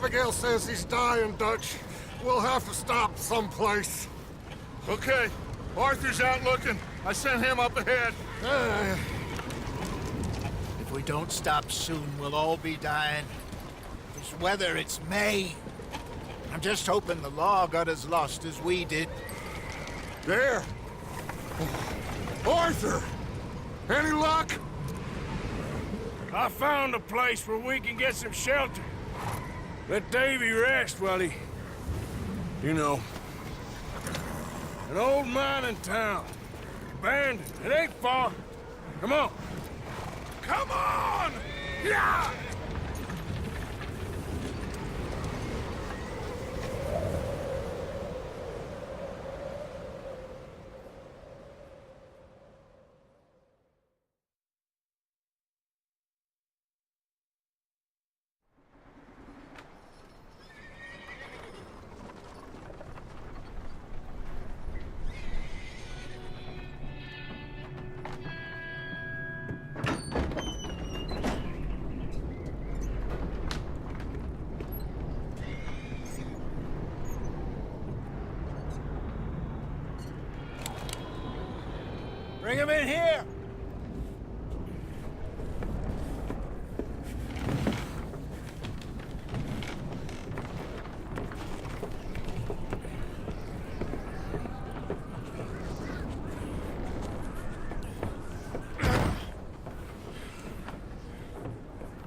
Abigail says he's dying, Dutch. We'll have to stop someplace. Okay, Arthur's out looking. I sent him up ahead. If we don't stop soon, we'll all be dying. This weather, it's May. I'm just hoping the law got as lost as we did. There! Arthur! Any luck? I found a place where we can get some shelter. Let Davy rest while he... You know. An old mining town. Abandoned. It ain't far. Come on. Come on! Yeah! Bring him in here!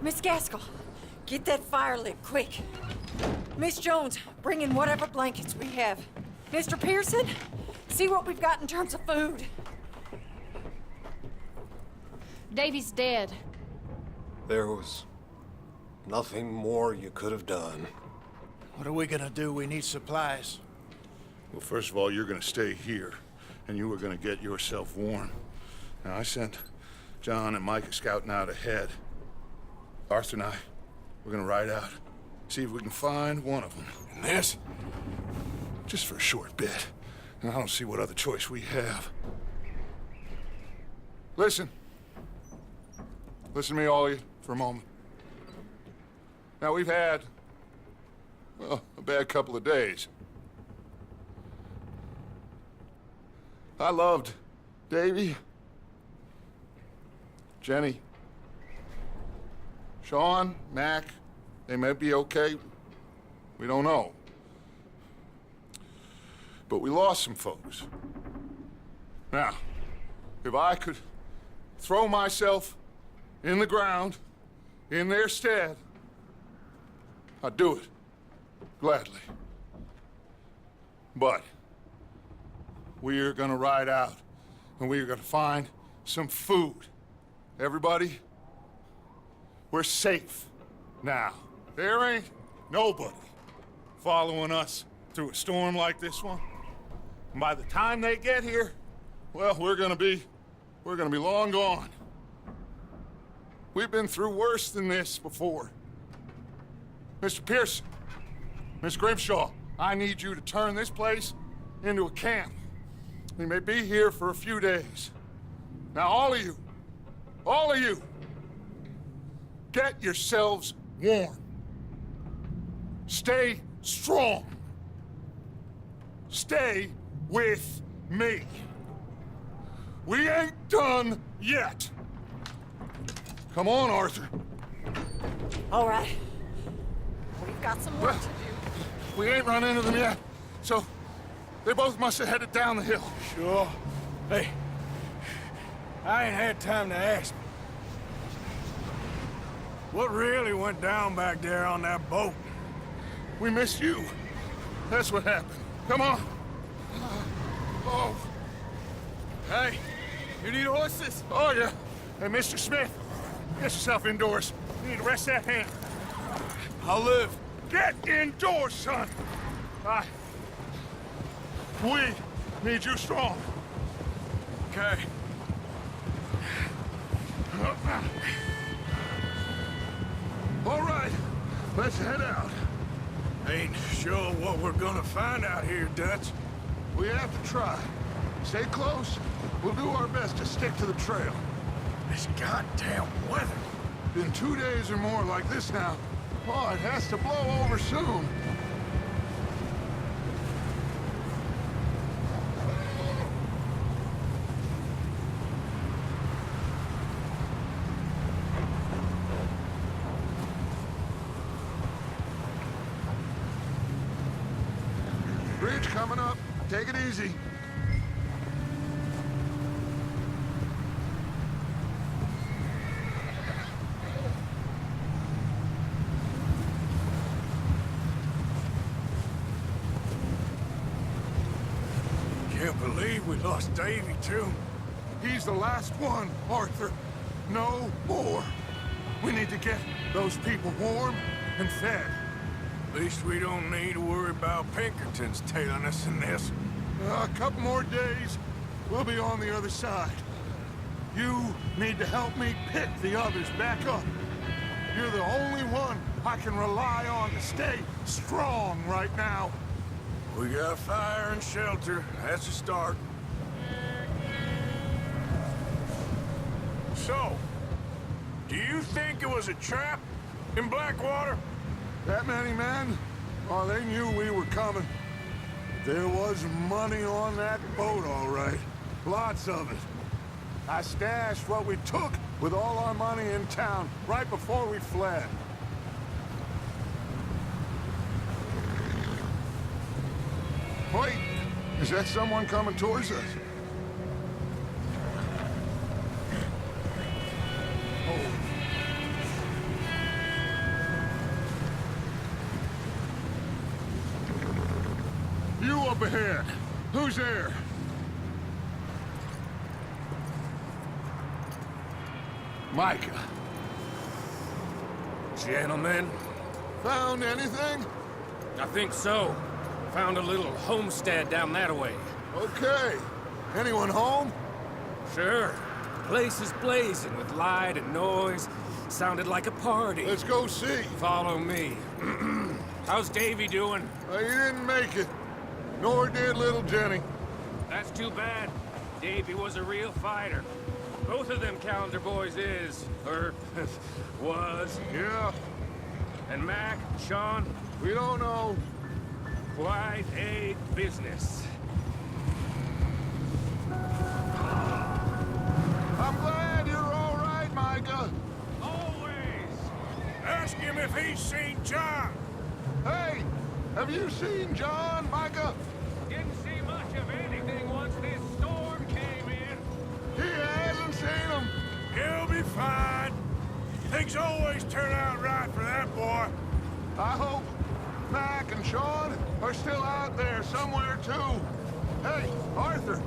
Miss Gaskell, get that fire lit, quick. Miss Jones, bring in whatever blankets we have. Mr. Pearson, see what we've got in terms of food. Davy's dead. There was nothing more you could have done. What are we gonna do? We need supplies. Well, first of all, you're gonna stay here, and you were gonna get yourself warm. Now, I sent John and Micah scouting out ahead. Arthur and I, we're gonna ride out, see if we can find one of them. And this, just for a short bit. And I don't see what other choice we have. Listen. Listen to me, all of you, for a moment. Now, we've had, well, a bad couple of days. I loved Davy, Jenny, Sean, Mac. They may be okay. We don't know. But we lost some folks. Now, if I could throw myself in the ground, in their stead, I'd do it, gladly. But we're gonna ride out, and we're gonna find some food. Everybody, we're safe now. There ain't nobody following us through a storm like this one. And by the time they get here, well, we're gonna be long gone. We've been through worse than this before. Mr. Pearson, Miss Grimshaw, I need you to turn this place into a camp. We may be here for a few days. Now, all of you, get yourselves warm. Stay strong. Stay with me. We ain't done yet. Come on, Arthur. All right. We've got some work to do. We ain't run into them yet, so they both must have headed down the hill. Sure. Hey, I ain't had time to ask. What really went down back there on that boat? We missed you. That's what happened. Come on. Oh. Hey, you need horses? Oh, yeah. Hey, Mr. Smith, get yourself indoors. You need to rest that hand. I'll live. Get indoors, son. We need you strong. Okay. All right, let's head out. Ain't sure what we're gonna find out here, Dutch. We have to try. Stay close. We'll do our best to stick to the trail. This goddamn weather. Been 2 days or more like this now. Oh, it has to blow over soon. Bridge coming up. Take it easy. Can't believe we lost Davy, too. He's the last one, Arthur. No more. We need to get those people warm and fed. At least we don't need to worry about Pinkertons tailing us in this. A couple more days, we'll be on the other side. You need to help me pick the others back up. You're the only one I can rely on to stay strong right now. We got fire and shelter. That's a start. So, do you think it was a trap in Blackwater? That many men? Oh, they knew we were coming. There was money on that boat, all right. Lots of it. I stashed what we took with all our money in town right before we fled. Wait, is that someone coming towards us? Oh. You up ahead. Who's there? Micah. Gentlemen, Found anything? I think so. Found a little homestead down that way. Okay. Anyone home? Sure. Place is blazing with light and noise. Sounded like a party. Let's go see. Follow me. How's Davy doing? He didn't make it. Nor did little Jenny. That's too bad. Davy was a real fighter. Both of them Calendar boys is, or was. Yeah, And Mac, Sean, we don't know. quite a business. I'm glad you're all right, Micah. Always! Ask him if he's seen John. Hey, have you seen John, Micah? Didn't see much of anything once this storm came in. He hasn't seen him. He'll be fine. Things always turn out right for that boy. I hope Mac and Sean are still out there somewhere, too. Hey, Arthur,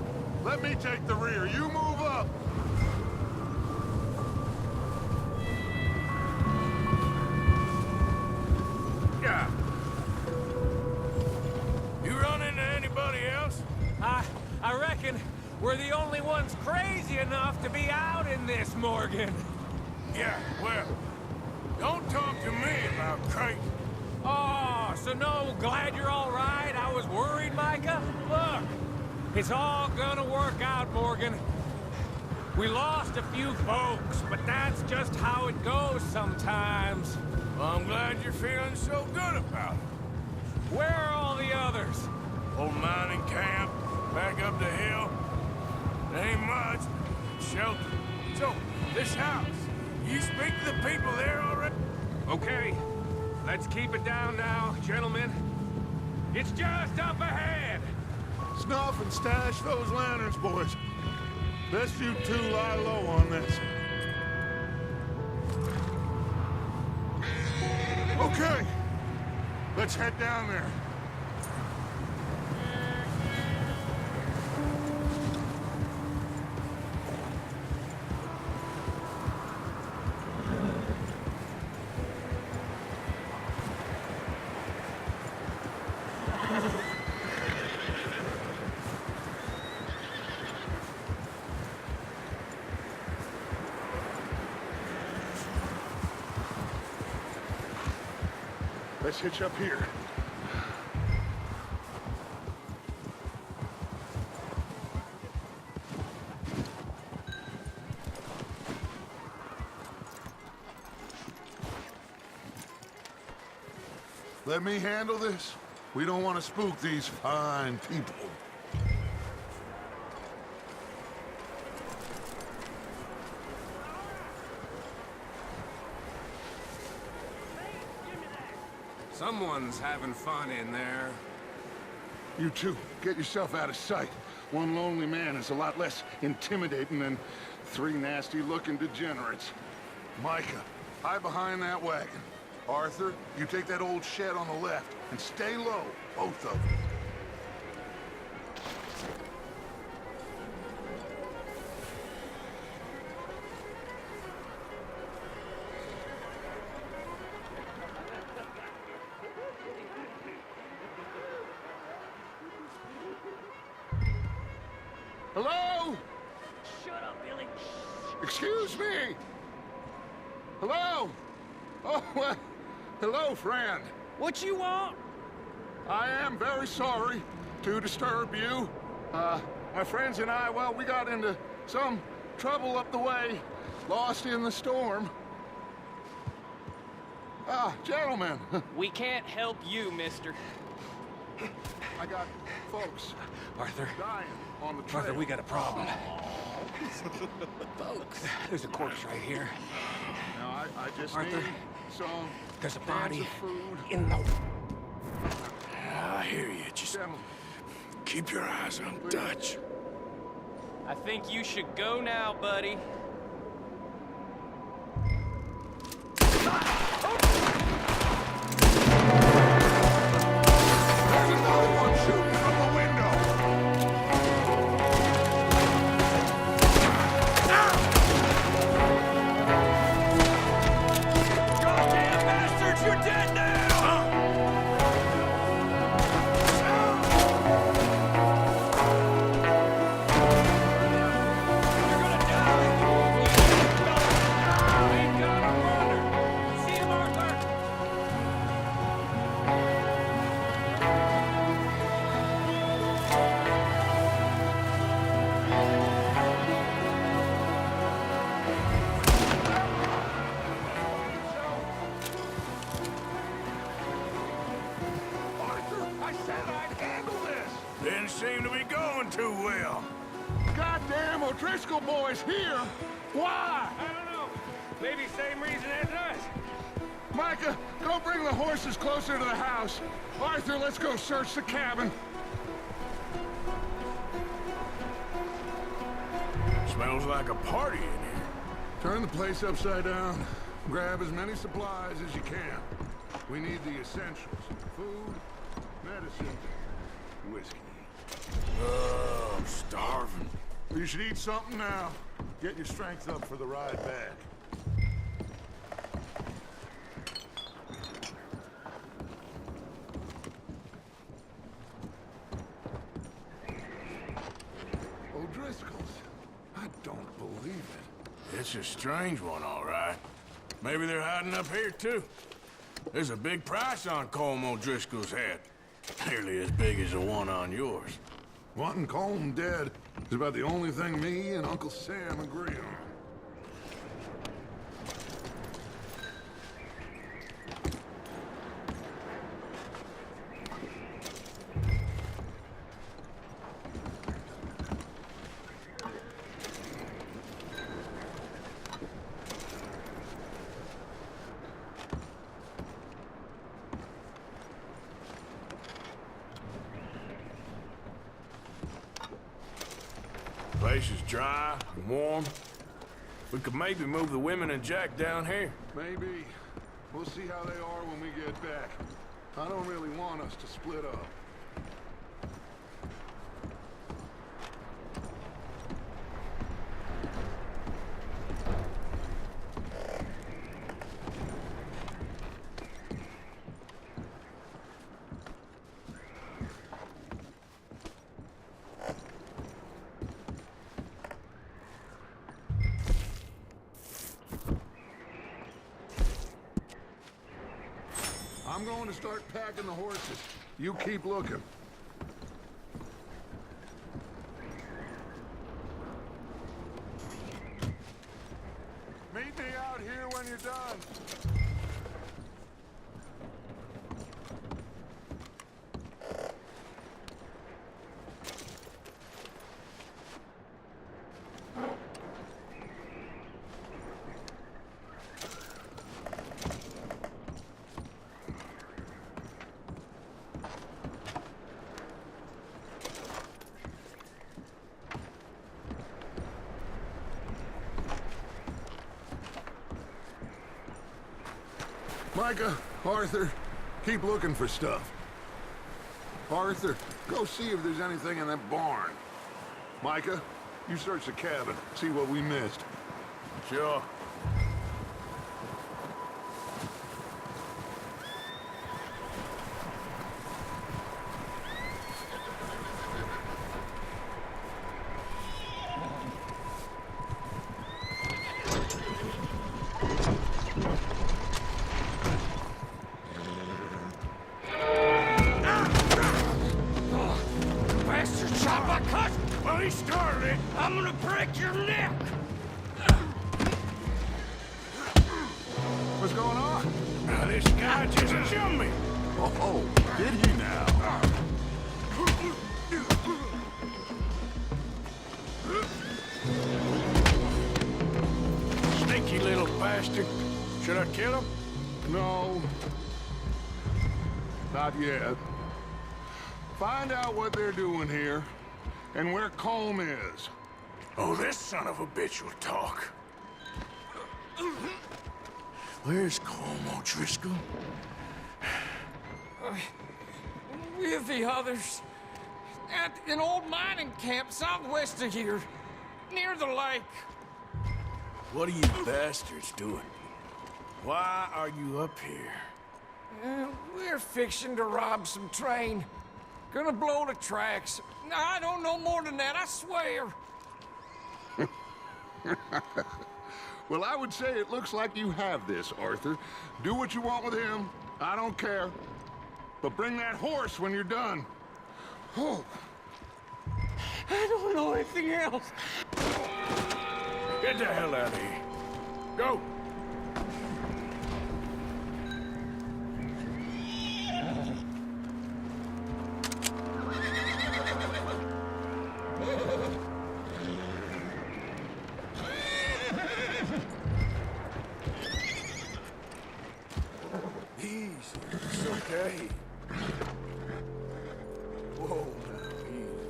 let me take the rear. You move up. Yeah. You run into anybody else? I reckon we're the only ones crazy enough to be out in this, Morgan. Yeah, well, don't talk to me about crazy. Oh, so no, glad you're all right. I was worried, Micah. Look, it's all gonna work out, Morgan. We lost a few folks, but that's just how it goes sometimes. Well, I'm glad you're feeling so good about it. Where are all the others? Old mining camp, back up the hill. There ain't much. Shelter. So, this house, you speak to the people there already? Okay, let's keep it down now, gentlemen. It's just up ahead. Snuff and stash those lanterns, boys. Best you two lie low on this. Okay, let's head down there. Let's hitch up here. Let me handle this. We don't want to spook these fine people. Someone's having fun in there. You two, get yourself out of sight. One lonely man is a lot less intimidating than three nasty-looking degenerates. Micah, hide behind that wagon. Arthur, you take that old shed on the left, and stay low, both of you. Hello? Shut up, Billy. Excuse me? Hello? Oh, well, hello, friend. What you want? I am very sorry to disturb you. My friends and I, well, we got into some trouble up the way, lost in the storm. Gentlemen, We can't help you, mister. I got folks Arthur, dying on the trail. Arthur, we got a problem. Folks, there's a corpse right here. Now, I just Arthur, need some there's a cans body of food. in the... I hear you. Just Gentlemen, keep your eyes on Dutch. I think you should go now, buddy. there's another one shooting from the window. Goddamn bastards, you're dead now! You're gonna die! Ain't got a wonder! See him, Arthur? Arthur, I said I'd handle this. Didn't seem to be going too well. Goddamn O'Driscoll boys here. Why? I don't know. Maybe same reason as us. Micah, go bring the horses closer to the house. Arthur, let's go search the cabin. Smells like a party in here. Turn the place upside down. Grab as many supplies as you can. We need the essentials. Food, medicine, whiskey. Oh, I'm starving. You should eat something now. Get your strength up for the ride back. O'Driscoll's. I don't believe it. It's a strange one, all right. Maybe they're hiding up here, too. There's a big price on Colm O'Driscoll's head. Nearly as big as the one on yours. Wanting Colm dead is about the only thing me and Uncle Sam agree on. Place is dry and warm. We could maybe move the women and Jack down here. Maybe. We'll see how they are when we get back. I don't really want us to split up. I'm going to start packing the horses. You keep looking. Meet me out here when you're done. Micah, Arthur, keep looking for stuff. Arthur, go see if there's anything in that barn. Micah, you search the cabin, see what we missed. Sure. Bastard shot my cousin! Well, he started it. I'm gonna break your neck! What's going on? Now, this guy just jumped me. Oh, did he now? Sneaky little bastard. Should I kill him? No. Not yet. Find out what they're doing here, and where Colm is. Oh, this son of a bitch will talk. Where's Colm O'Driscoll? With the others. At an old mining camp southwest of here. Near the lake. What are you bastards doing? Why are you up here? We're fixing to rob some train. Gonna blow the tracks. I don't know more than that, I swear. Well, I would say it looks like you have this, Arthur. Do what you want with him. I don't care. But bring that horse when you're done. Oh. I don't know anything else. Get the hell out of here. Go! Easy. It's okay. Whoa, now, easy.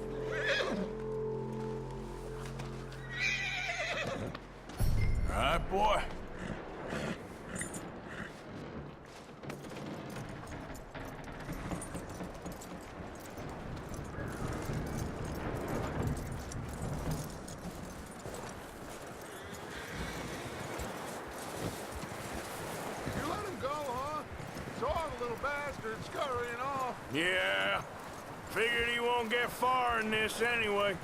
All right, boy. You let him go, huh? Saw the little bastard scurrying off. Yeah. Figured he won't get far in this anyway.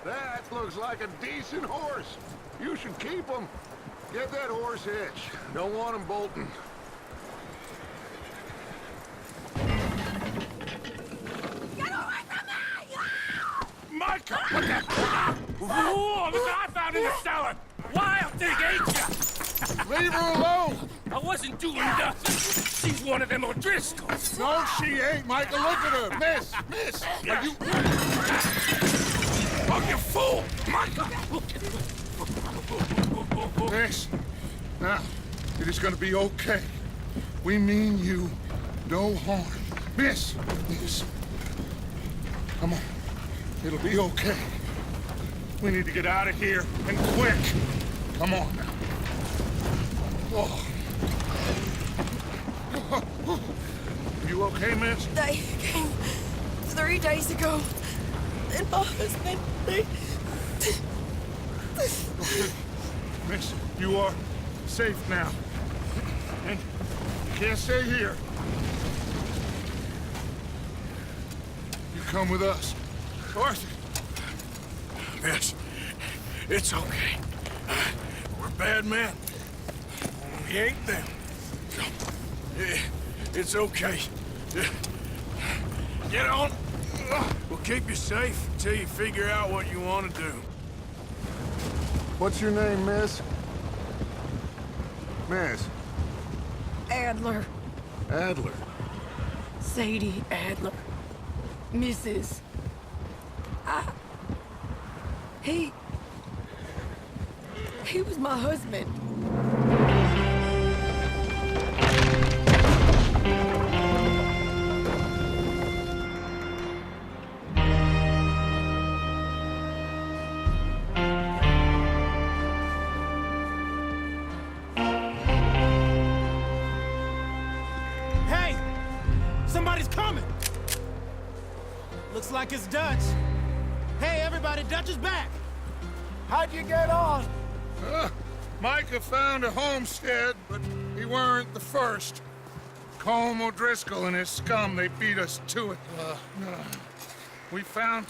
That looks like a decent horse. You should keep him. Get that horse hitched. Don't want him bolting. Micah! What the? Whoa, look what I found in the cellar! Wild thing, ain't ya? Leave her alone! I wasn't doing nothing. She's one of them O'Driscolls. No, she ain't, Micah. Look at her. Miss! Miss! Are you... Oh, you fool! Micah! Miss, now, it is gonna be okay. We mean you no harm. Miss! Miss. Come on. It'll be okay. We need to get out of here, and quick. Come on now. Oh. You okay, miss? They came 3 days ago. And my husband, Miss, you are safe now. And you can't stay here. You come with us. Arthur! Miss, it's okay. We're bad men. We ain't them. It's okay. Get on. We'll keep you safe until you figure out what you want to do. What's your name, miss? Miss? Adler, Adler. Sadie Adler, Mrs. He was my husband. like it's Dutch. Hey, everybody, Dutch is back. How'd you get on? Micah found a homestead, but he weren't the first. Colm O'Driscoll and his scum, they beat us to it. We found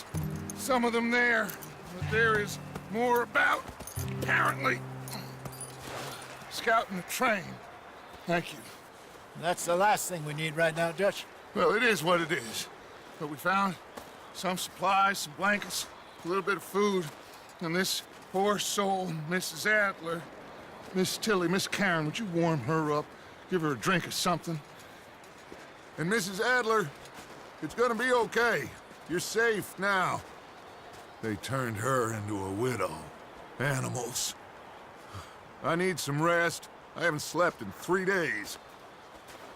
some of them there, but there is more about, apparently. Scouting the train. Thank you. That's the last thing we need right now, Dutch. Well, it is what it is. But we found some supplies, some blankets, a little bit of food, and this poor soul, Mrs. Adler, Miss Tilly, Miss Karen, would you warm her up? Give her a drink or something? And Mrs. Adler, it's gonna be okay. You're safe now. They turned her into a widow. Animals. I need some rest. I haven't slept in 3 days.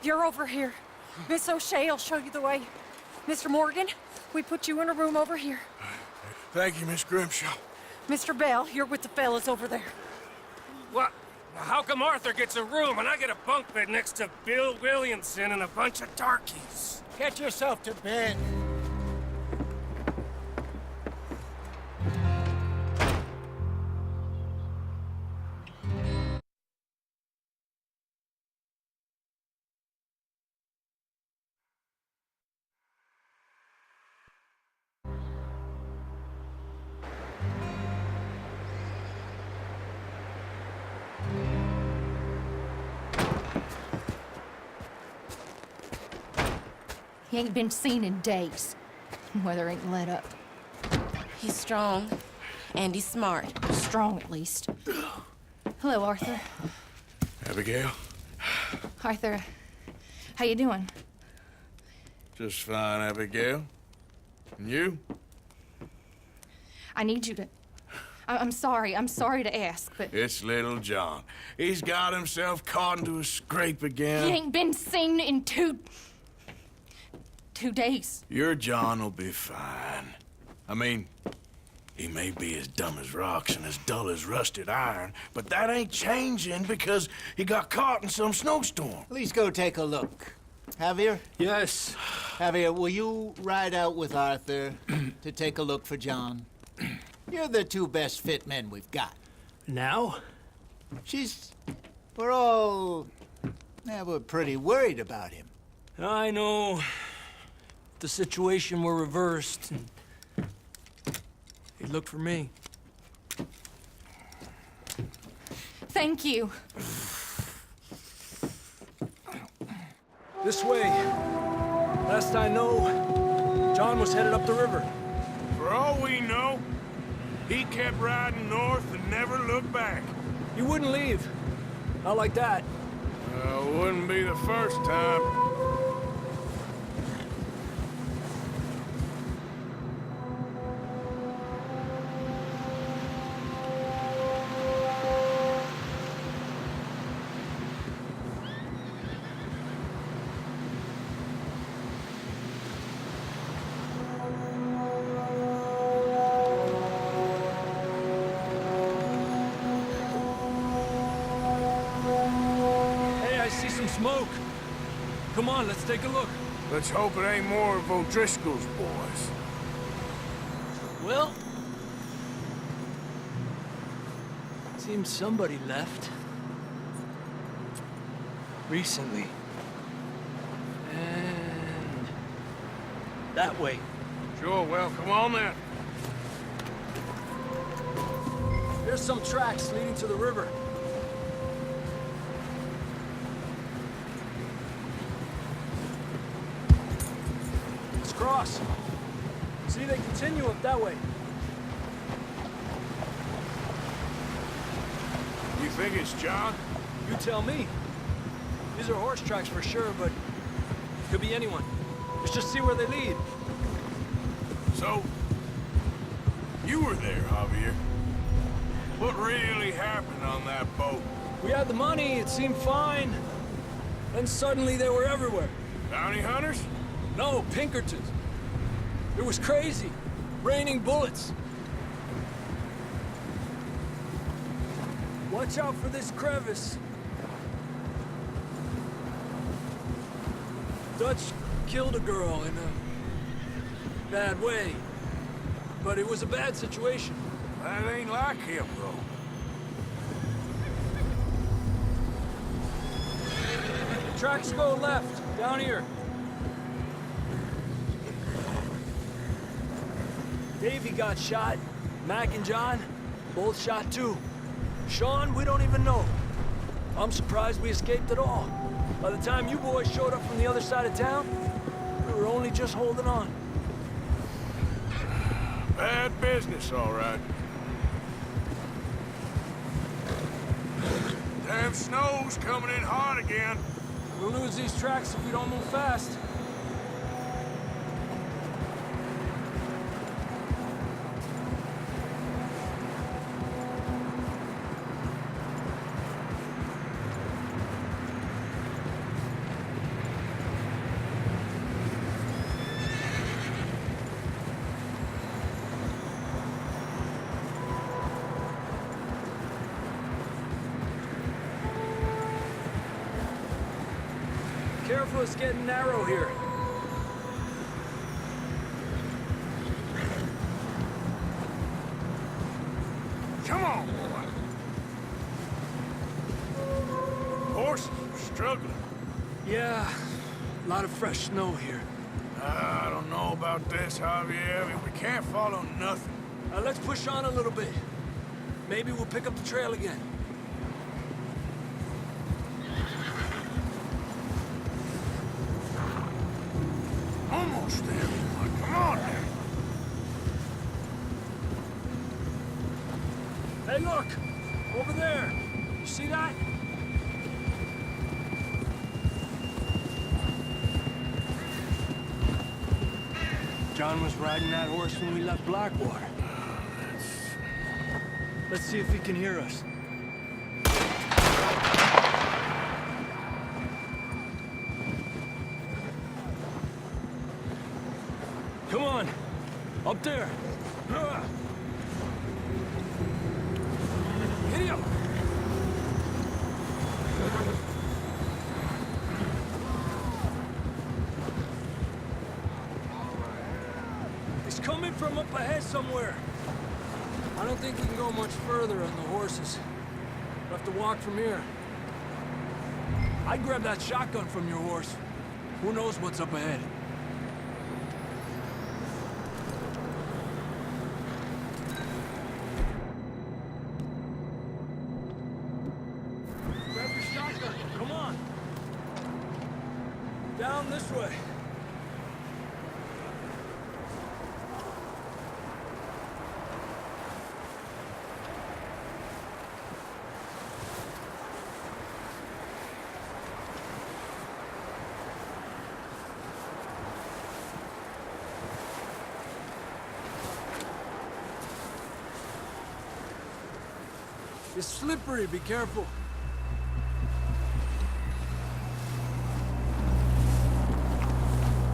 You're over here. Miss O'Shea will show you the way. Mr. Morgan, we put you in a room over here. Thank you, Miss Grimshaw. Mr. Bell, you're with the fellas over there. What? How come Arthur gets a room and I get a bunk bed next to Bill Williamson and a bunch of darkies? Get yourself to bed. He ain't been seen in days. Weather ain't let up. He's strong, and he's smart. Strong, at least. Hello, Arthur. Abigail? Arthur, how you doing? Just fine, Abigail. And you? I need you to... I'm sorry to ask, but... It's little John. He's got himself caught into a scrape again. He ain't been seen in 2 days. Your John will be fine. I mean, he may be as dumb as rocks and as dull as rusted iron, but that ain't changing because he got caught in some snowstorm. Please go take a look. Javier? Yes. Javier, will you ride out with Arthur to take a look for John? You're the 2 best fit men we've got. Now? We're pretty worried about him. I know. The situation were reversed, and he looked for me. Thank you. This way. Last I know, John was headed up the river. For all we know, he kept riding north and never looked back. He wouldn't leave. Not like that. Wouldn't be the first time. Smoke. Come on, let's take a look. Let's hope it ain't more of O'Driscoll's boys. Well, seems somebody left. Recently. And that way. Sure, well, come on then. There's some tracks leading to the river. Cross. See, they continue up that way. You think it's John? You tell me. These are horse tracks for sure, but could be anyone. Let's just see where they lead. So, you were there, Javier. What really happened on that boat? We had the money, it seemed fine. Then suddenly they were everywhere. Bounty hunters? No, Pinkertons. It was crazy. Raining bullets. Watch out for this crevice. Dutch killed a girl in bad way. But it was a bad situation. That ain't like him, though. Tracks go left, down here. Davey got shot. Mac and John, both shot too. Sean, we don't even know. I'm surprised we escaped at all. By the time you boys showed up from the other side of town, we were only just holding on. Bad business, all right. Damn snow's coming in hard again. We'll lose these tracks if we don't move fast. Careful, it's getting narrow here. Come on, boy. Horses are struggling. Yeah, a lot of fresh snow here. I don't know about this, Javier. I mean, we can't follow nothing. Let's push on a little bit. Maybe we'll pick up the trail again. Almost there, boy. Come on now. Hey, look! Over there! You see that? John was riding that horse when we left Blackwater. Let's see if he can hear us. Come on! Up there! Giddy up! He's coming from up ahead somewhere. I don't think we can go much further on the horses. We'll have to walk from here. I'd grab that shotgun from your horse. Who knows what's up ahead? Grab your shotgun. Come on. Down this way. It's slippery, be careful.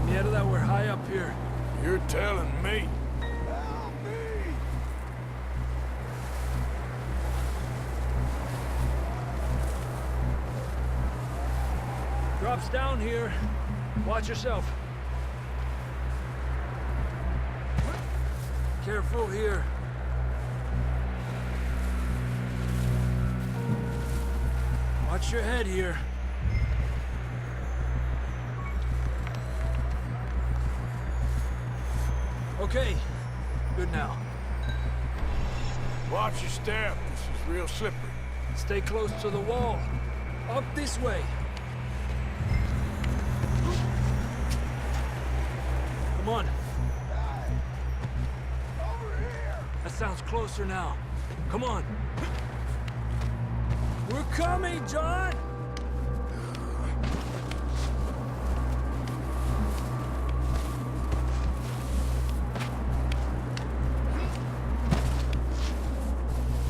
Get out of that, we're high up here. You're telling me. Drops down here. Watch yourself. Careful here. Watch your head here. Okay, good now. Watch your step. This is real slippery. Stay close to the wall. Up this way. Come on. That sounds closer now. Come on. We're coming, John!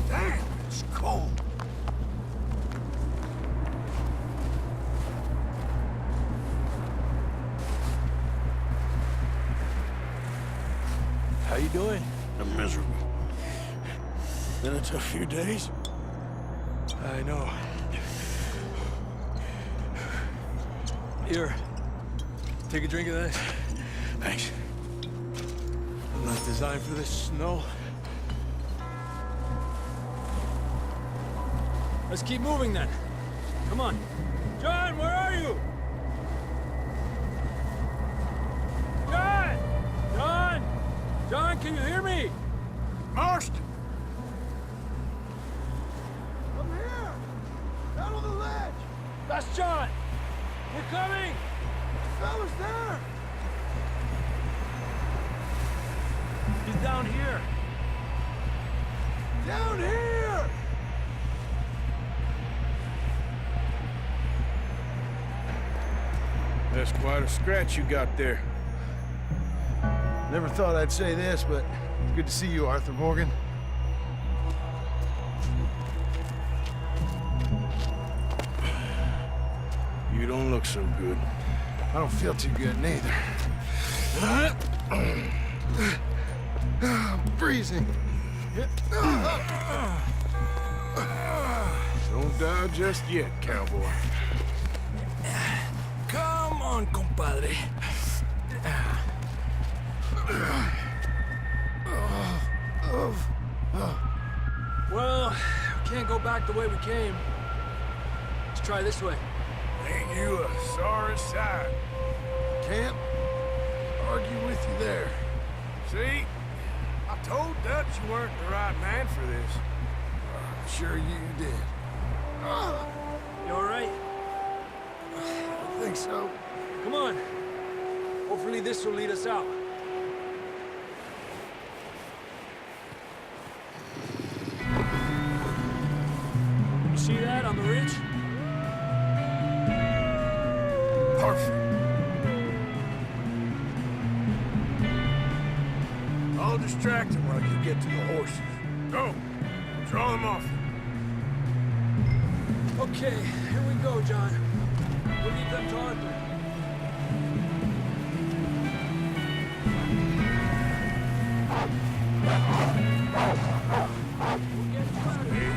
Damn, it's cold. How you doing? I'm miserable. Been a tough few days. I know. Here, take a drink of this. Thanks. not designed for this snow. Let's keep moving then. Come on. John, where are you? John! John! John, can you hear me? Marston! I'm here! Down on the ledge! That's John! We're coming! The fella's there! He's down here! Down here! That's quite a scratch you got there. Never thought I'd say this, but it's good to see you, Arthur Morgan. You don't look so good. I don't feel too good neither. I'm freezing. Don't die just yet, cowboy. Come on, compadre. Well, we can't go back the way we came. Let's try this way. Ain't you a sorry sight? Can't argue with you there. See? I told Dutch you weren't the right man for this. Sure you did. You all right? I think so. Come on. Hopefully this will lead us out. You see that on the ridge? Perfect. I'll distract him while you get to the horses. Go. Draw them off. Okay, here we go, John. We'll leave them to Arthur. We'll get you out of here.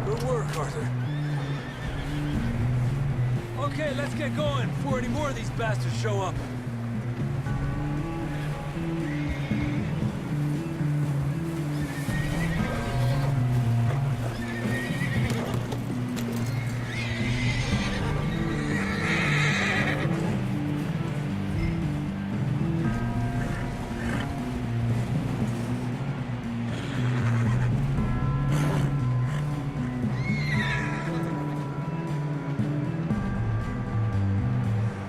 Good work, Arthur. Okay, let's get going before any more of these bastards show up.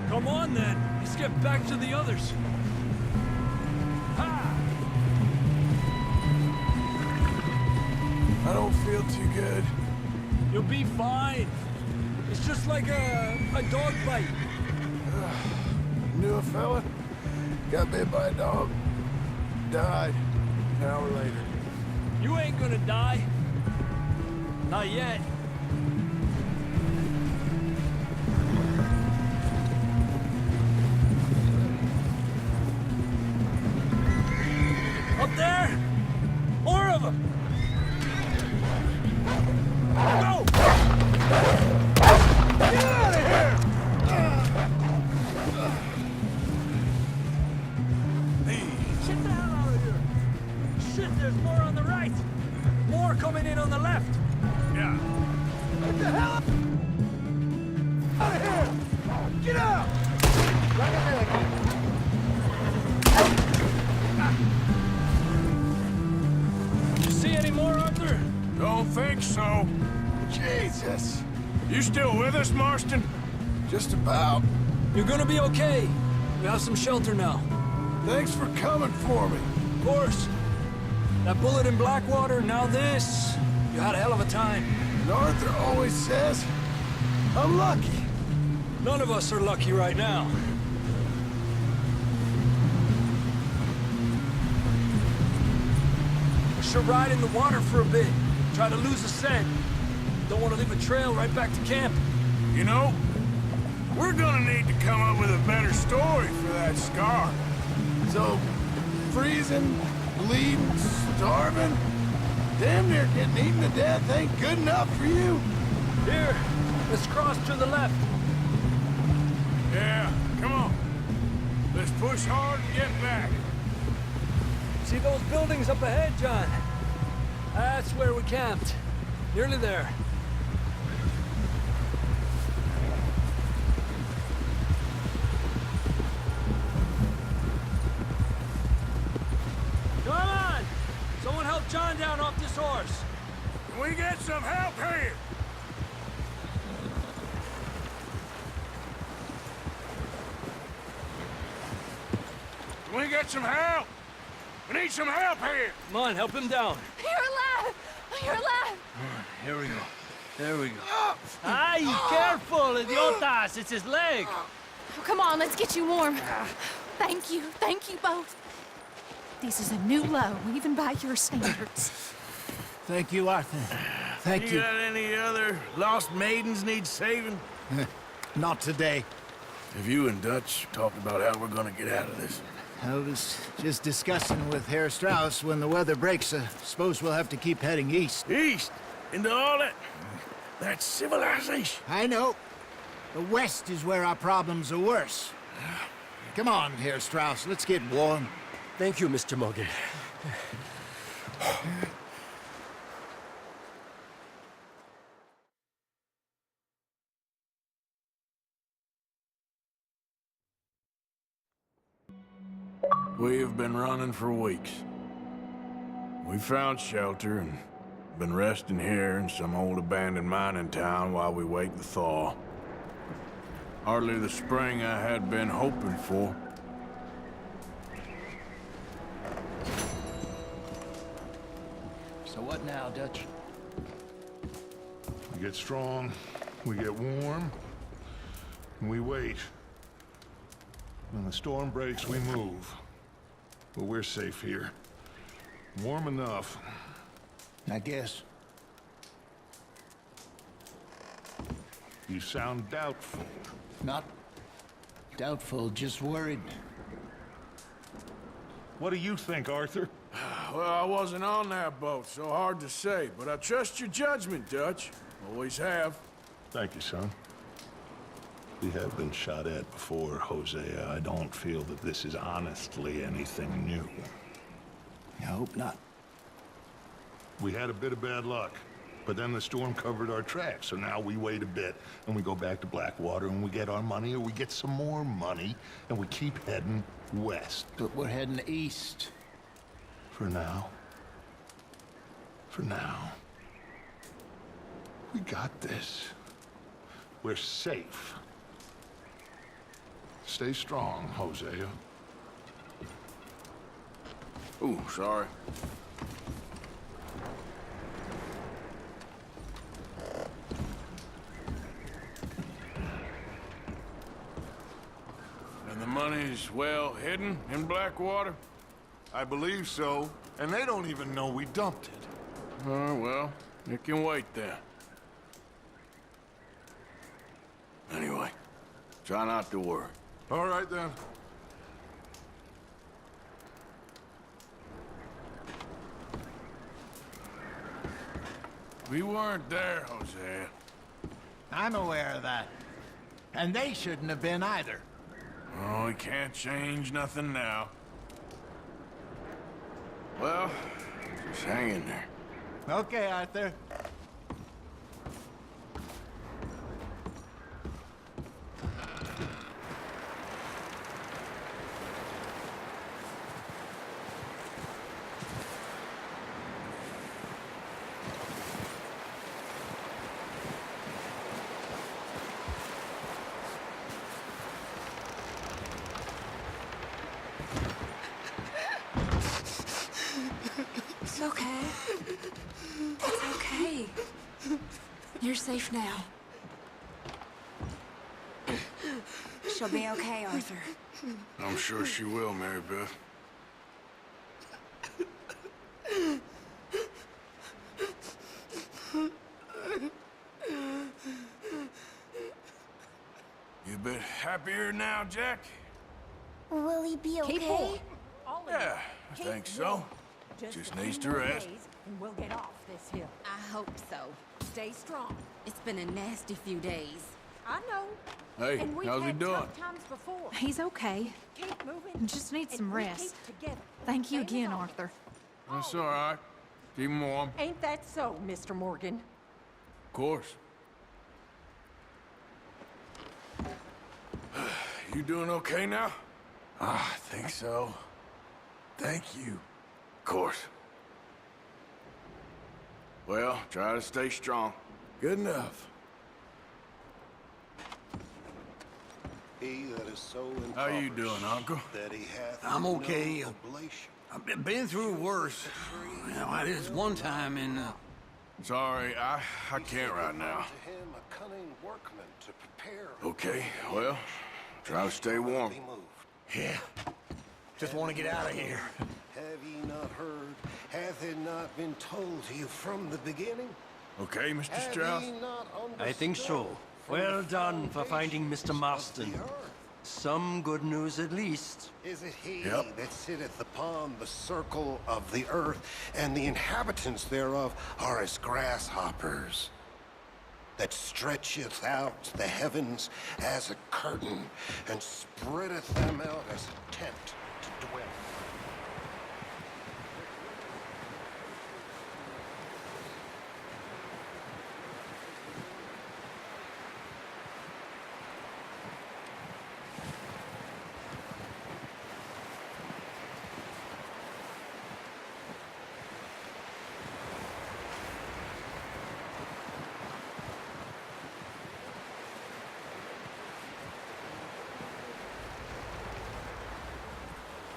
Come on, then. Let's get back to the others. Ha! I don't feel too good. You'll be fine. It's just like a dog bite. Knew a fella, got bit by a dog, died an hour later. You ain't gonna die. Not yet. Up there! More of them! Go! Get out of here! Get the hell out of here! Shit, there's more on the right! More coming in on the left! Yeah. Get the hell out of here! Get out! You see any more, Arthur? Don't think so. Jesus! You still with us, Marston? Just about. You're gonna be okay. We have some shelter now. Thanks for coming for me. Of course. That bullet in Blackwater, now this. You had a hell of a time. And Arthur always says, I'm lucky. None of us are lucky right now. We should ride in the water for a bit. Try to lose the scent. Don't want to leave a trail right back to camp. You know, we're gonna need to come up with a better story for that scar. So, freezing, bleeding, starving, Damn near getting eaten to death ain't good enough for you. Here, let's cross to the left. Yeah, come on. Let's push hard and get back. See those buildings up ahead, John? That's where we camped. Nearly there. Come on! Someone help John down off this horse. Can we get some help here? Can we get some help? We need some help here! Come on, help him down. You're alive! You're alive! Here we go. There we go. Ay, careful, idiotas! It's his leg! Oh, come on, let's get you warm. Thank you both. This is a new low, even by your standards. Thank you, Arthur. Thank you. You got any other lost maidens need saving? Not today. Have you and Dutch talked about how we're gonna get out of this? I was just discussing with Herr Strauss when the weather breaks. Suppose we'll have to keep heading east. East? Into all that... That's civilization. I know. The west is where our problems are worse. Come on, Herr Strauss, let's get warm. Thank you, Mr. Morgan. We have been running for weeks. We found shelter and been resting here in some old abandoned mining town while we wait the thaw. Hardly the spring I had been hoping for. So what now, Dutch? We get strong, we get warm, and we wait. When the storm breaks, we move. But we're safe here. Warm enough. I guess. You sound doubtful. Not doubtful, just worried. What do you think, Arthur? Well, I wasn't on that boat, so hard to say, but I trust your judgment, Dutch. Always have. Thank you, son. We have been shot at before, Hosea. I don't feel that this is honestly anything new. I hope not. We had a bit of bad luck, but then the storm covered our tracks, so now we wait a bit, and we go back to Blackwater, and we get our money, or we get some more money, and we keep heading west. But we're heading east. For now. For now. We got this. We're safe. Stay strong, Hosea. Ooh, sorry. And the money's well hidden in Blackwater? I believe so, and they don't even know we dumped it. Well, it can wait then. Anyway, try not to worry. All right, then. We weren't there, Hosea. I'm aware of that. And they shouldn't have been either. Oh, we can't change nothing now. Well, just hang in there. Okay, Arthur. It's okay. It's okay. You're safe now. She'll be okay, Arthur. I'm sure she will, Mary Beth. You a bit happier now, Jack? Will he be okay? Yeah, I think so. Just needs to rest. and we'll get off this hill. I hope so. Stay strong. It's been a nasty few days. I know. Hey, And we've how's he had doing? tough times before. He's okay. Keep moving. Just needs and some we rest. keep together. Thank you Ain't it again, all? Arthur. That's all right. Keep him warm. Ain't that so, Mr. Morgan? Of course. You doing okay now? I think so. Thank you. Of course. Well, try to stay strong. Good enough. He that is so How you doing, Uncle? that he hath I'm okay. no oblation. I've been through worse. You know, this one time in, Sorry, I can't right now. To him a cunning workman to prepare. Okay, well, try to stay warm. Be moved. Yeah. Just want to get out of here. Have ye not heard? Hath it not been told to you from the beginning? Okay, Mr. Have Strauss? ye not I think so. understood from Well the done for finding Mr. foundations Marston. of the earth? Some good news at least. Is it he Yep. that sitteth upon the circle of the earth, and the inhabitants thereof are as grasshoppers? That stretcheth out the heavens as a curtain, and spreadeth them out as a tent to dwell.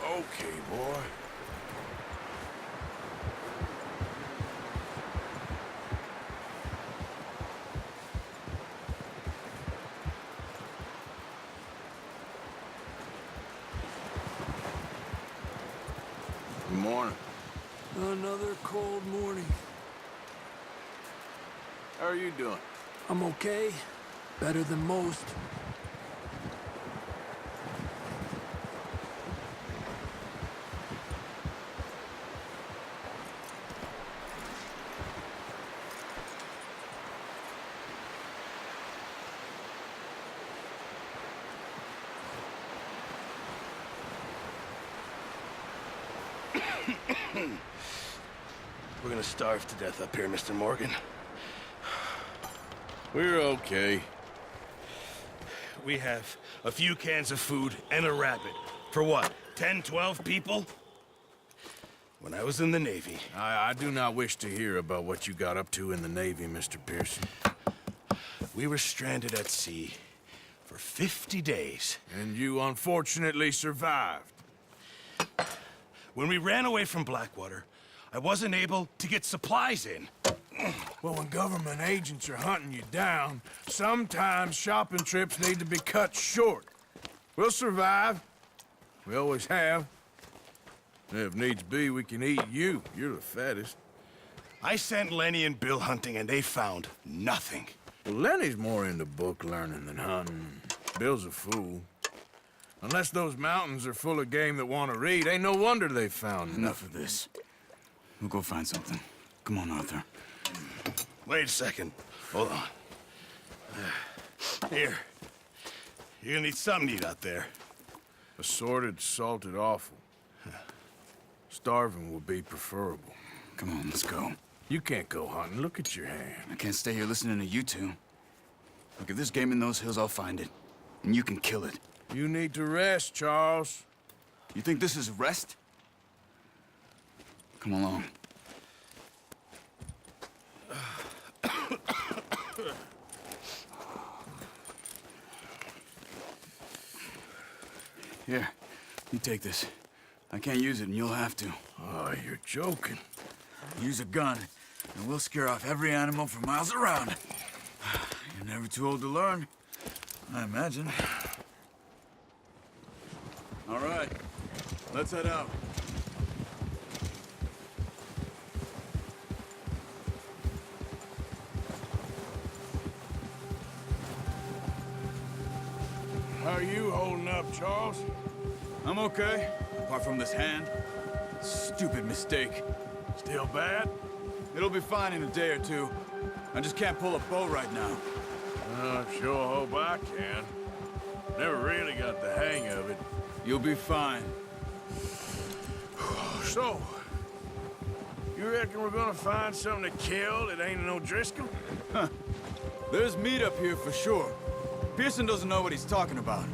Okay, boy. Good morning. Another cold morning. How are you doing? I'm okay. Better than most. We're gonna starve to death up here, Mr. Morgan. We're okay. We have a few cans of food and a rabbit. For what, 10, 12 people? When I was in the Navy... I do not wish to hear about what you got up to in the Navy, Mr. Pearson. We were stranded at sea for 50 days. And you unfortunately survived. When we ran away from Blackwater, I wasn't able to get supplies in. Well, when government agents are hunting you down, sometimes shopping trips need to be cut short. We'll survive. We always have. And if needs be, we can eat you. You're the fattest. I sent Lenny and Bill hunting, and they found nothing. Well, Lenny's more into book learning than hunting. Bill's a fool. Unless those mountains are full of game that want to read, ain't no wonder they found Enough of this. We'll go find something. Come on, Arthur. Wait a second. Hold on. Here. You're gonna need something to eat out there. Assorted, salted offal. Starving will be preferable. Come on, let's go. You can't go hunting. Look at your hand. I can't stay here listening to you two. Look, if there's game in those hills, I'll find it. And you can kill it. You need to rest, Charles. You think this is rest? Come along. Here, you take this. I can't use it, and you'll have to. Oh, you're joking. Use a gun, and we'll scare off every animal for miles around. You're never too old to learn, I imagine. All right, let's head out. How are you holding up, Charles? I'm okay, apart from this hand. Stupid mistake. Still bad? It'll be fine in a day or two. I just can't pull a bow right now. I sure hope I can. Never really got the hang of it. You'll be fine. So, you reckon we're gonna find something to kill that ain't no Driscoll? Huh. There's meat up here for sure. Pearson doesn't know what he's talking about.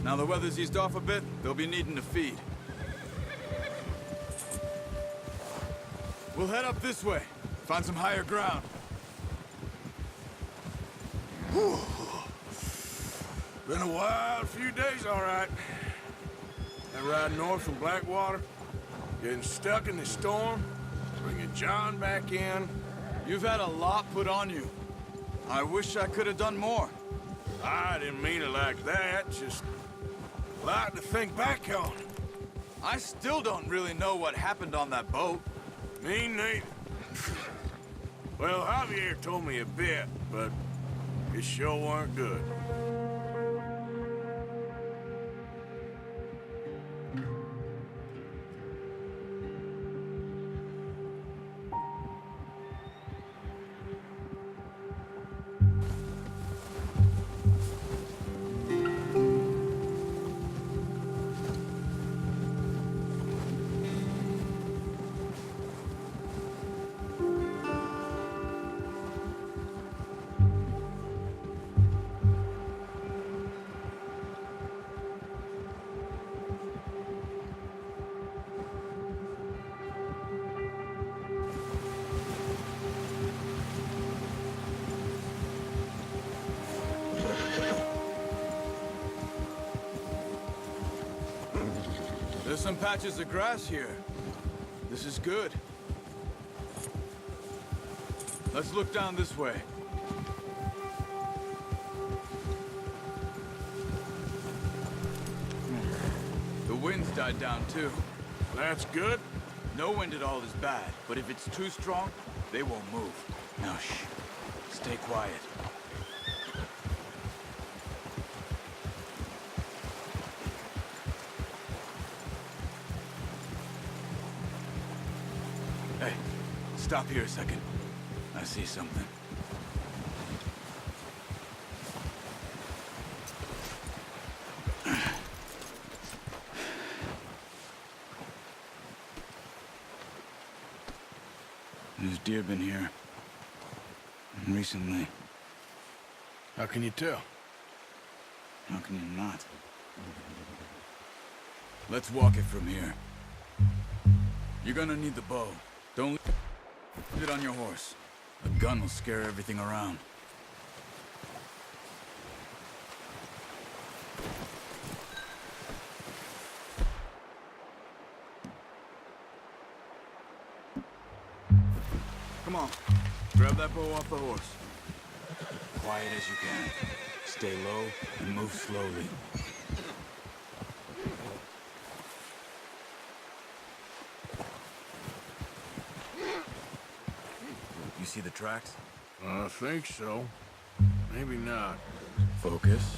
Now the weather's eased off a bit, they'll be needing to feed. We'll head up this way. Find some higher ground. Whew. Been a wild few days, all right. That ride north from Blackwater, getting stuck in the storm, bringing John back in. You've had a lot put on you. I wish I could have done more. I didn't mean it like that, just a lot to think back on. I still don't really know what happened on that boat. Me neither. Well, Javier told me a bit, but it sure weren't good. There's some patches of grass here. This is good. Let's look down this way. The wind's died down too. That's good. No wind at all is bad, but if it's too strong, they won't move. Now shh. Stay quiet. Hey, stop here a second. I see something. There's deer been here. Recently. How can you tell? How can you not? Let's walk it from here. You're gonna need the bow. Don't leave it on your horse. A gun will scare everything around. Come on. Grab that bow off the horse. Quiet as you can. Stay low and move slowly. You see the tracks? I think so. Maybe not. Focus.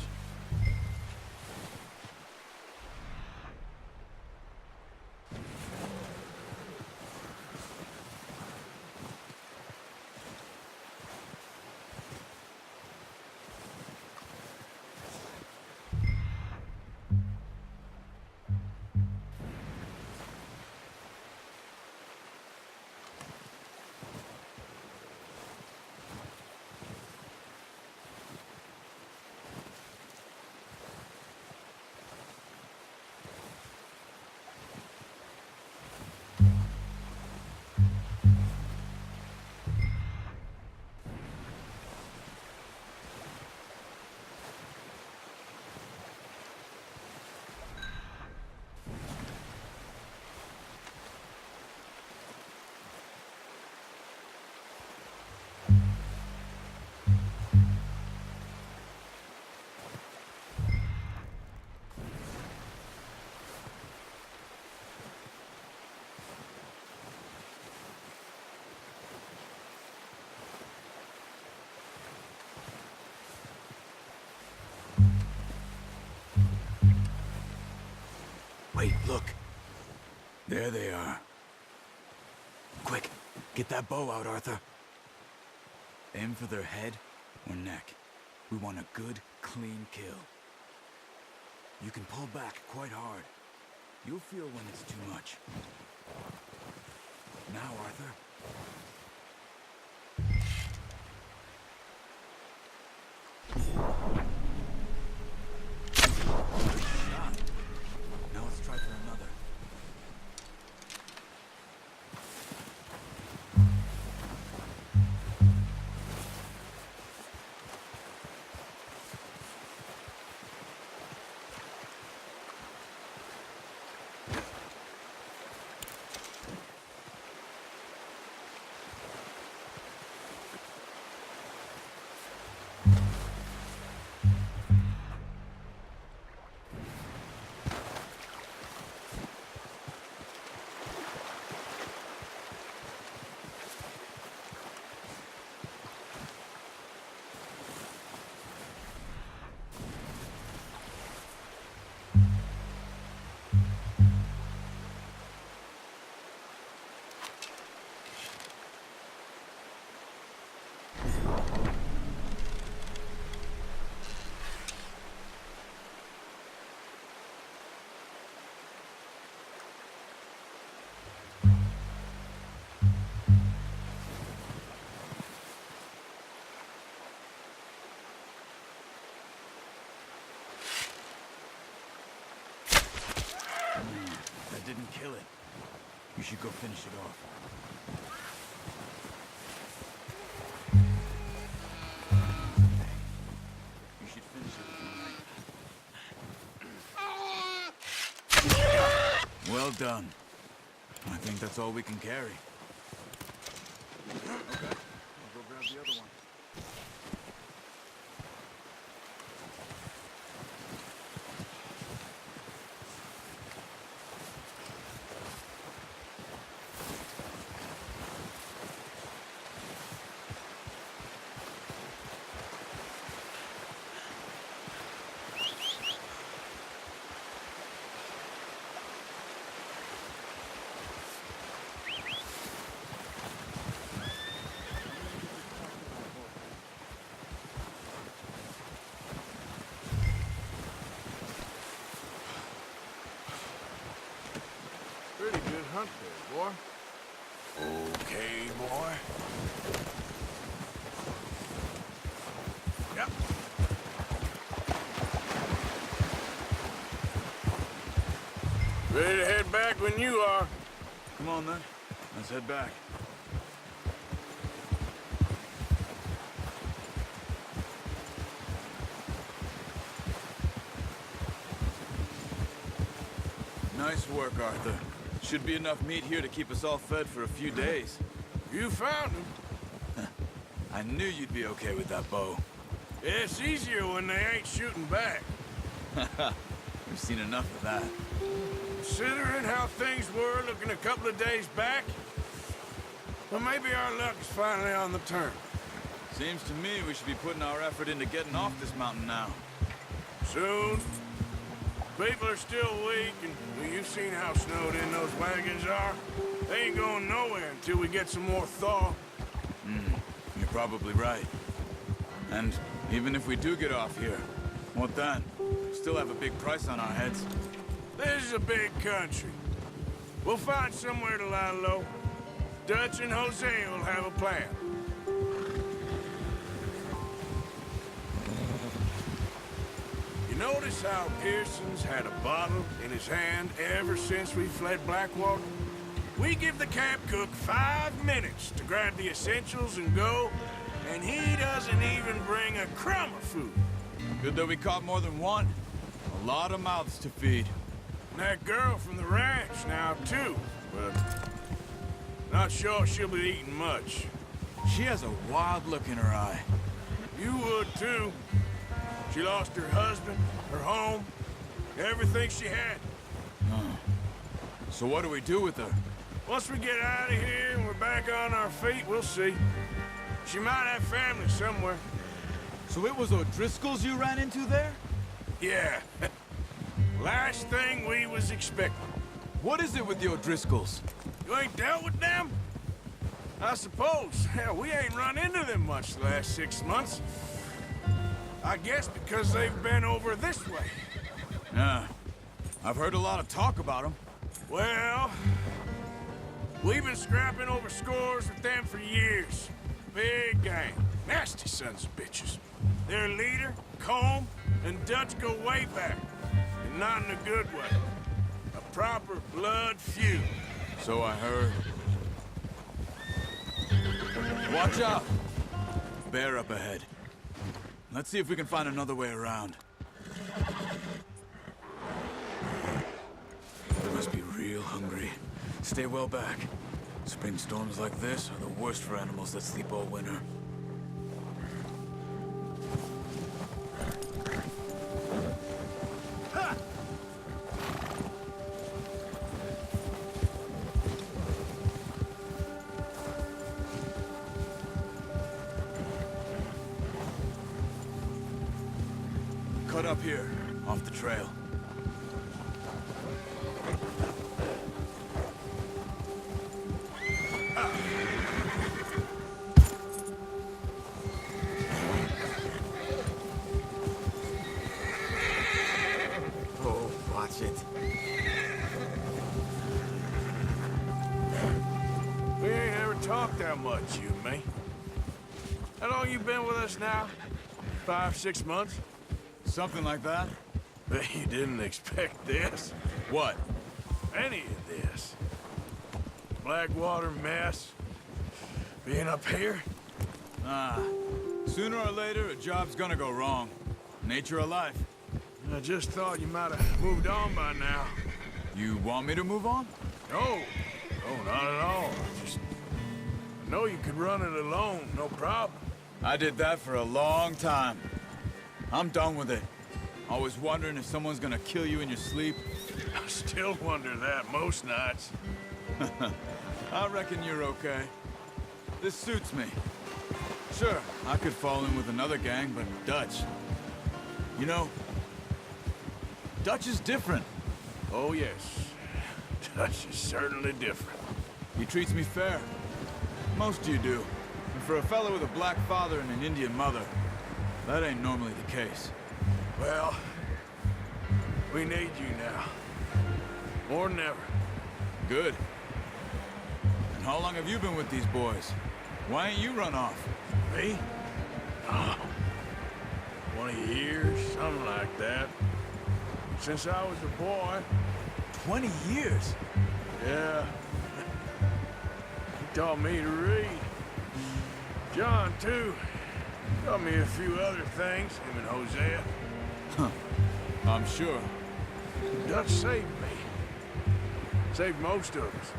Wait, look. There they are. Quick, Get that bow out, Arthur. Aim for their head or neck. We want a good, clean kill. You can pull back quite hard. You'll feel when it's too much. Now, Arthur. Good shot. Now let's try for another. That didn't kill it. You should go finish it off. You should finish it with your knife. Well done. I think that's all we can carry. Okay, I'll go grab the other one. Pretty good hunt there, boy. Okay, boy. Yep. Ready to head back when you are. Come on, then. Let's head back. Nice work, Arthur. Should be enough meat here to keep us all fed for a few days. You found him. I knew you'd be okay with that bow. It's easier when they ain't shooting back. We've seen enough of that. Considering how things were looking a couple of days back, well, maybe our luck is finally on the turn. Seems to me we should be putting our effort into getting off this mountain now. Soon. People are still weak, and well, you've seen how snowed in those wagons are. They ain't going nowhere until we get some more thaw. You're probably right. And even if we do get off here, what then? We still have a big price on our heads. This is a big country. We'll find somewhere to lie low. Dutch and Hosea will have a plan. You notice how Pearson's had a bottle in his hand ever since we fled Blackwater? We give the camp cook 5 minutes to grab the essentials and go, and he doesn't even bring a crumb of food. Good that we caught more than one. A lot of mouths to feed. And that girl from the ranch now, too, but not sure she'll be eating much. She has a wild look in her eye. You would, too. She lost her husband, her home, everything she had. So what do we do with her? Once we get out of here and we're back on our feet, we'll see. She might have family somewhere. So it was O'Driscoll's you ran into there? Yeah. Last thing we was expecting. What is it with the O'Driscolls? You ain't dealt with them? I suppose. Hell, we ain't run into them much the last 6 months. I guess because they've been over this way. Yeah. I've heard a lot of talk about them. Well, we've been scrapping over scores with them for years. Big gang. Nasty sons of bitches. Their leader, Colm, and Dutch go way back. And not in a good way. A proper blood feud. So I heard. Watch out! Bear up ahead. Let's see if we can find another way around. They must be real hungry. Stay well back. Spring storms like this are the worst for animals that sleep all winter. Cut up here, off the trail. Oh, watch it. We ain't ever talked that much, you and me. How long you been with us now? 5, 6 months? Something like that? Bet you didn't expect this. What? Any of this. Blackwater mess. Being up here? Sooner or later, a job's gonna go wrong. Nature of life. I just thought you might have moved on by now. You want me to move on? No. No, not at all. I know you could run it alone, no problem. I did that for a long time. I'm done with it. Always wondering if someone's gonna kill you in your sleep. I still wonder that most nights. I reckon you're okay. This suits me. Sure, I could fall in with another gang, but Dutch... You know, Dutch is different. Oh, yes. Dutch is certainly different. He treats me fair. Most of you do. And for a fellow with a black father and an Indian mother, that ain't normally the case. Well, we need you now. More than ever. Good. And how long have you been with these boys? Why ain't you run off? Me? Oh, 20 years, something like that. Since I was a boy. 20 years? Yeah. He taught me to read. John, too. Taught me a few other things, him and Hosea. Huh. I'm sure. Dutch saved me. Saved most of us.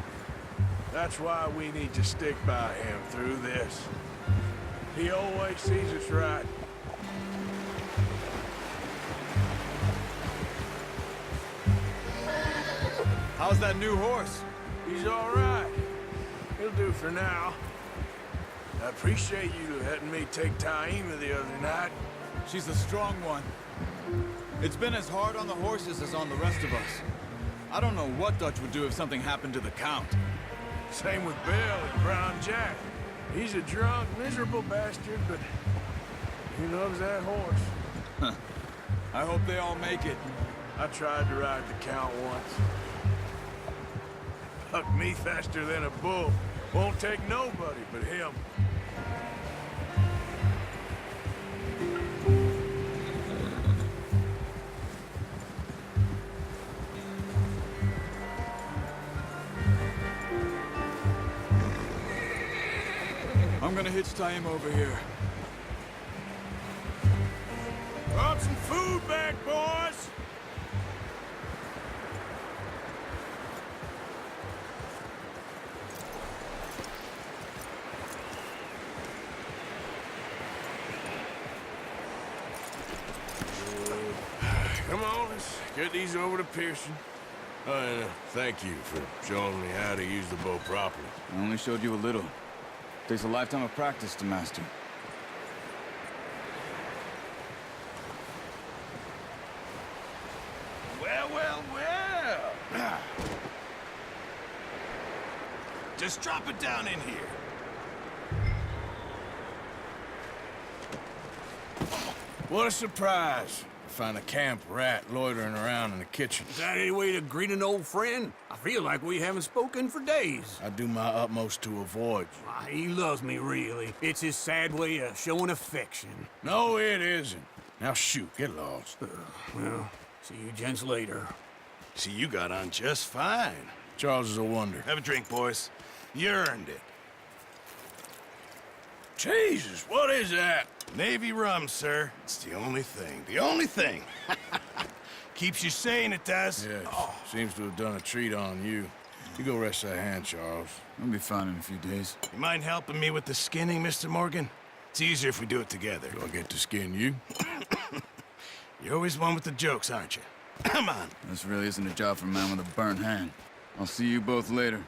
That's why we need to stick by him through this. He always sees us right. How's that new horse? He's all right. He'll do for now. I appreciate you letting me take Taima the other night. She's a strong one. It's been as hard on the horses as on the rest of us. I don't know what Dutch would do if something happened to the Count. Same with Bill and Brown Jack. He's a drunk, miserable bastard, but he loves that horse. I hope they all make it. I tried to ride the Count once. Hucked me faster than a bull. Won't take nobody but him. I'm gonna hitch Taima over here. Brought some food back, boys! Come on, let's get these over to Pearson. And thank you for showing me how to use the bow properly. I only showed you a little. Takes a lifetime of practice to master. Well, well, well. Just drop it down in here. What a surprise. Find a camp rat loitering around in the kitchen. Is that any way to greet an old friend? I feel like we haven't spoken for days. I do my utmost to avoid you. Why, he loves me, really. It's his sad way of showing affection. No, it isn't. Now shoot, get lost. Well, see you gents later. See, you got on just fine. Charles is a wonder. Have a drink, boys. You earned it. Jesus, what is that? Navy rum, sir. It's the only thing. The only thing. Keeps you sane, it does. Yes, seems to have done a treat on you. You go rest that hand, Charles. I'll be fine in a few days. You mind helping me with the skinning, Mr. Morgan? It's easier if we do it together. Do I get to skin you? You're always one with the jokes, aren't you? Come on. This really isn't a job for a man with a burnt hand. I'll see you both later.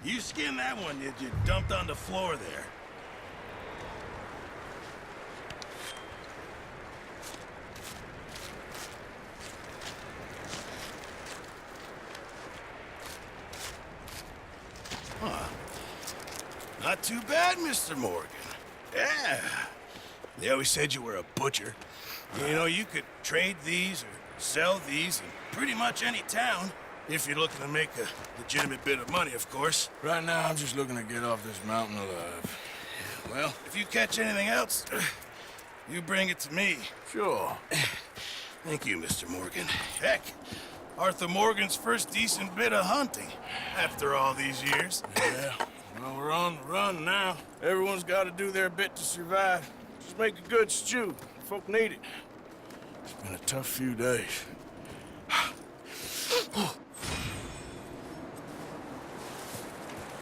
You skinned that one you dumped on the floor there. Huh. Not too bad, Mr. Morgan. Yeah. They always said you were a butcher. You know, you could trade these or sell these in pretty much any town. If you're looking to make a legitimate bit of money, of course. Right now, I'm just looking to get off this mountain alive. Well, if you catch anything else, you bring it to me. Sure. Thank you, Mr. Morgan. Heck, Arthur Morgan's first decent bit of hunting after all these years. Yeah, well, we're on the run now. Everyone's got to do their bit to survive. Just make a good stew. Folk need it. It's been a tough few days.